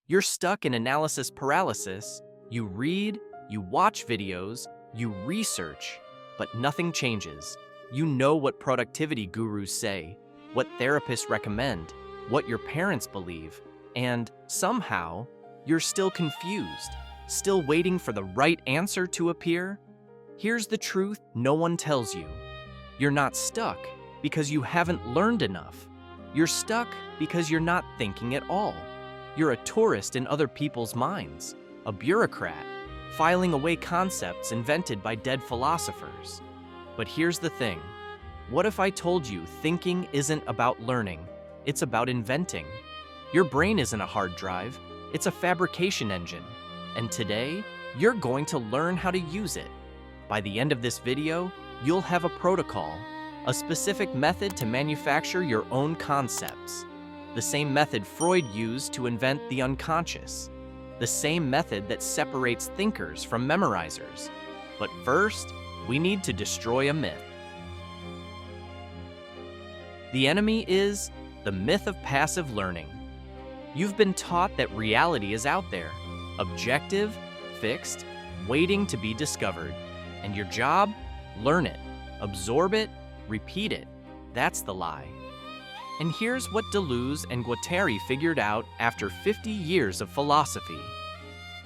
You're stuck in analysis paralysis. You read, you watch videos, you research, but nothing changes. You know what productivity gurus say, what therapists recommend, what your parents believe, and somehow you're still confused, still waiting for the right answer to appear. Here's the truth no one tells you. You're not stuck because you haven't learned enough. You're stuck because you're not thinking at all. You're a tourist in other people's minds, a bureaucrat, filing away concepts invented by dead philosophers. But here's the thing. What if I told you thinking isn't about learning, it's about inventing? Your brain isn't a hard drive, it's a fabrication engine. And today, you're going to learn how to use it. By the end of this video, you'll have a protocol, a specific method to manufacture your own concepts. The same method Freud used to invent the unconscious. The same method that separates thinkers from memorizers. But first, we need to destroy a myth. The enemy is the myth of passive learning. You've been taught that reality is out there, objective, fixed, waiting to be discovered. And your job? Learn it, absorb it, repeat it. That's the lie. And here's what Deleuze and Guattari figured out after 50 years of philosophy.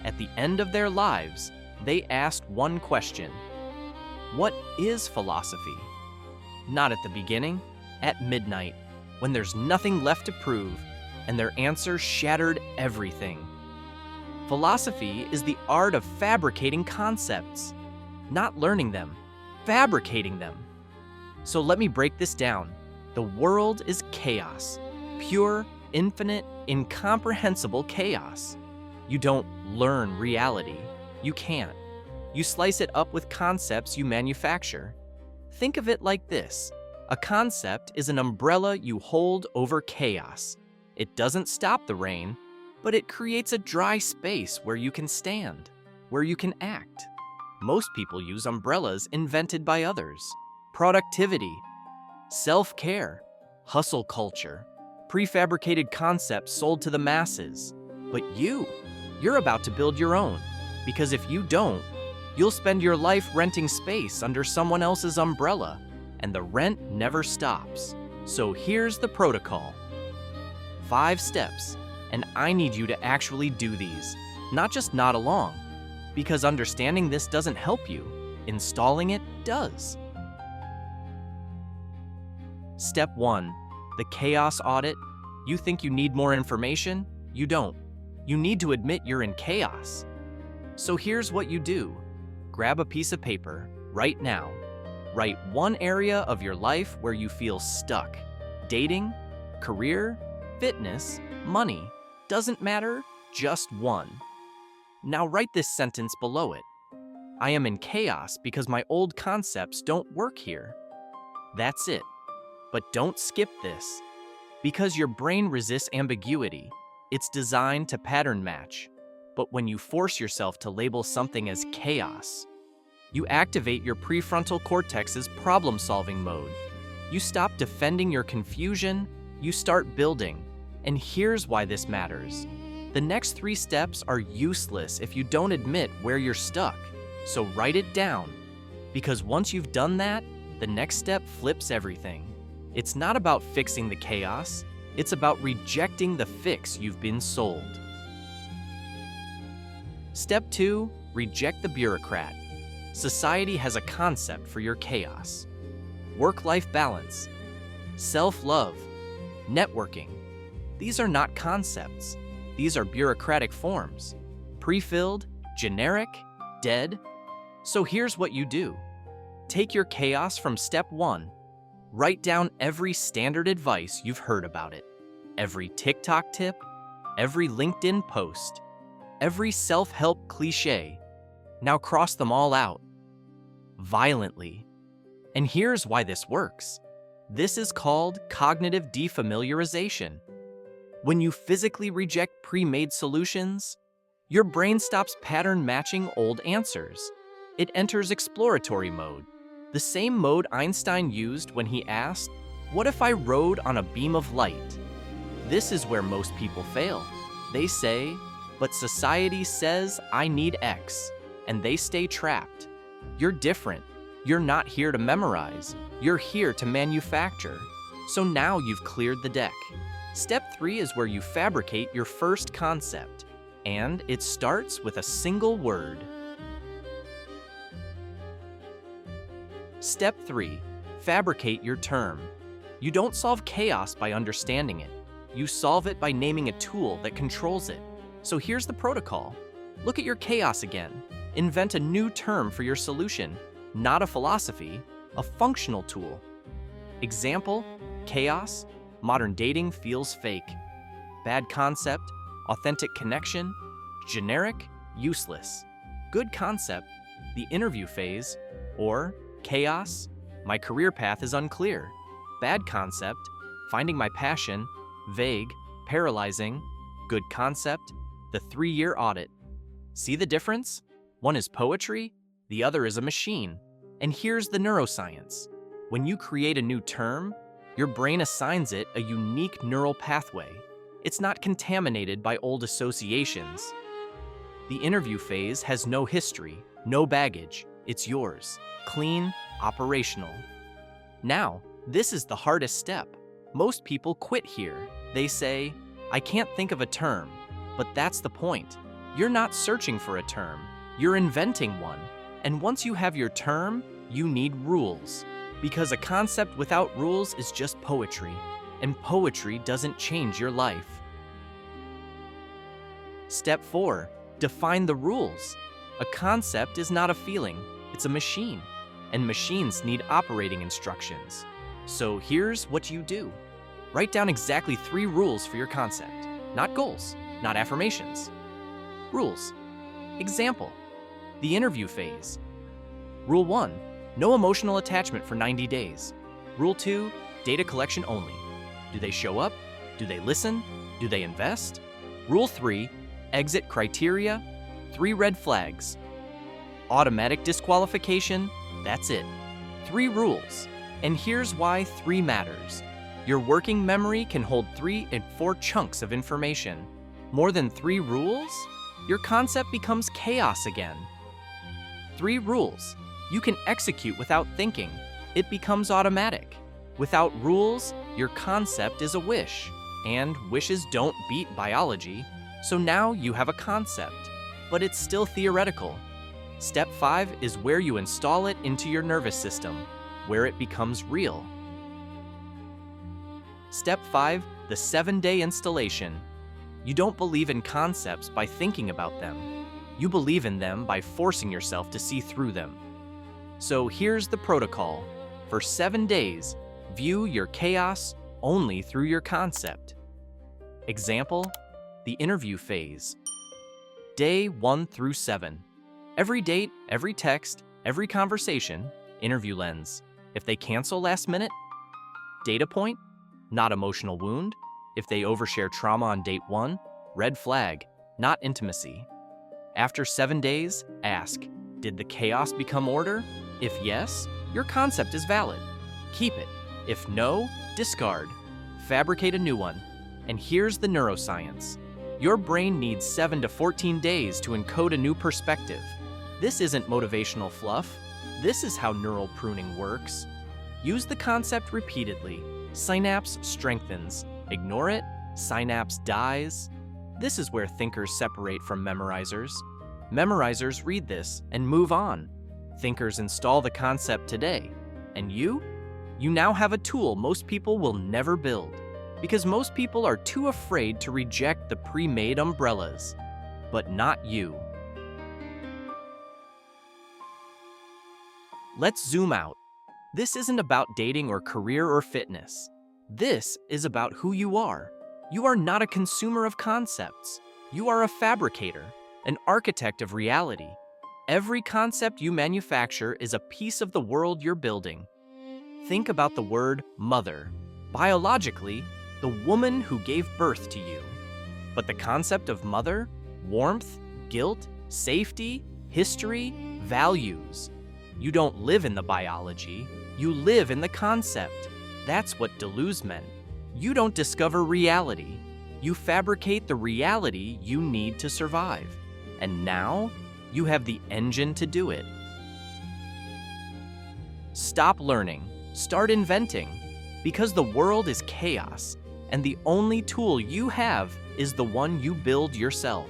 At the end of their lives, they asked one question. What is philosophy? Not at the beginning, at midnight, when there's nothing left to prove, and their answer shattered everything. Philosophy is the art of fabricating concepts, not learning them, fabricating them. So let me break this down. The world is chaos, pure, infinite, incomprehensible chaos. You don't learn reality. You can't. You slice it up with concepts you manufacture. Think of it like this. A concept is an umbrella you hold over chaos. It doesn't stop the rain, but it creates a dry space where you can stand, where you can act. Most people use umbrellas invented by others. Productivity, self-care, hustle culture, prefabricated concepts sold to the masses. But you're about to build your own, because if you don't, you'll spend your life renting space under someone else's umbrella, and the rent never stops. So here's the protocol. 5 steps, and I need you to actually do these, not just nod along, because understanding this doesn't help you. Installing it does. Step 1, the chaos audit. You think you need more information? You don't. You need to admit you're in chaos. So here's what you do. Grab a piece of paper right now. Write one area of your life where you feel stuck. Dating, career, fitness, money. Doesn't matter, just one. Now write this sentence below it. I am in chaos because my old concepts don't work here. That's it. But don't skip this. Because your brain resists ambiguity, it's designed to pattern match. But when you force yourself to label something as chaos, you activate your prefrontal cortex's problem-solving mode. You stop defending your confusion, you start building. And here's why this matters. The next 3 steps are useless if you don't admit where you're stuck. So write it down. Because once you've done that, the next step flips everything. It's not about fixing the chaos, it's about rejecting the fix you've been sold. Step 2, reject the bureaucrat. Society has a concept for your chaos. Work-life balance, self-love, networking. These are not concepts. These are bureaucratic forms. Pre-filled, generic, dead. So here's what you do. Take your chaos from step 1. Write down every standard advice you've heard about it. Every TikTok tip, every LinkedIn post, every self-help cliche. Now cross them all out. Violently. And here's why this works. This is called cognitive defamiliarization. When you physically reject pre-made solutions, your brain stops pattern matching old answers. It enters exploratory mode, the same mode Einstein used when he asked, "What if I rode on a beam of light?" This is where most people fail. They say, but society says I need X, and they stay trapped. You're different. You're not here to memorize. You're here to manufacture. So now you've cleared the deck. Step 3 is where you fabricate your first concept, and it starts with a single word. Step 3. Fabricate your term. You don't solve chaos by understanding it. You solve it by naming a tool that controls it. So here's the protocol. Look at your chaos again. Invent a new term for your solution, not a philosophy, a functional tool. Example, chaos, modern dating feels fake. Bad concept, authentic connection, generic, useless. Good concept, the interview phase, or chaos, my career path is unclear. Bad concept, finding my passion, vague, paralyzing. Good concept, the 3-year audit. See the difference? One is poetry, the other is a machine. And here's the neuroscience. When you create a new term, your brain assigns it a unique neural pathway. It's not contaminated by old associations. The interview phase has no history, no baggage. It's yours, clean, operational. Now, this is the hardest step. Most people quit here. They say, I can't think of a term. But that's the point. You're not searching for a term. You're inventing one. And once you have your term, you need rules. Because a concept without rules is just poetry. And poetry doesn't change your life. Step 4. Define the rules. A concept is not a feeling. It's a machine. And machines need operating instructions. So here's what you do. Write down exactly 3 rules for your concept. Not goals, not affirmations. Rules. Example, the interview phase. Rule 1, no emotional attachment for 90 days. Rule 2, data collection only. Do they show up? Do they listen? Do they invest? Rule 3, exit criteria, 3 red flags. Automatic disqualification, that's it. 3 rules. And here's why 3 matters. Your working memory can hold 3 and 4 chunks of information. More than 3 rules? Your concept becomes chaos again. 3 rules. You can execute without thinking. It becomes automatic. Without rules, your concept is a wish. And wishes don't beat biology. So now you have a concept, but it's still theoretical. Step 5 is where you install it into your nervous system, where it becomes real. Step 5, the 7-day installation. You don't believe in concepts by thinking about them. You believe in them by forcing yourself to see through them. So here's the protocol. For 7 days, view your chaos only through your concept. Example, the interview phase. Day 1 through 7. Every date, every text, every conversation, interview lens. If they cancel last minute, data point, not emotional wound. If they overshare trauma on date 1, red flag, not intimacy. After 7 days, ask, did the chaos become order? If yes, your concept is valid. Keep it. If no, discard. Fabricate a new one. And here's the neuroscience. Your brain needs 7 to 14 days to encode a new perspective. This isn't motivational fluff. This is how neural pruning works. Use the concept repeatedly. Synapse strengthens. Ignore it, synapse dies. This is where thinkers separate from memorizers. Memorizers read this and move on. Thinkers install the concept today. And you? You now have a tool most people will never build. Because most people are too afraid to reject the pre-made umbrellas. But not you. Let's zoom out. This isn't about dating or career or fitness. This is about who you are. You are not a consumer of concepts. You are a fabricator, an architect of reality. Every concept you manufacture is a piece of the world you're building. Think about the word mother. Biologically, the woman who gave birth to you. But the concept of mother, warmth, guilt, safety, history, values. You don't live in the biology, you live in the concept. That's what Deleuze meant. You don't discover reality, You fabricate the reality you need to survive. And now, you have the engine to do it. Stop learning, start inventing, because the world is chaos, and the only tool you have is the one you build yourself.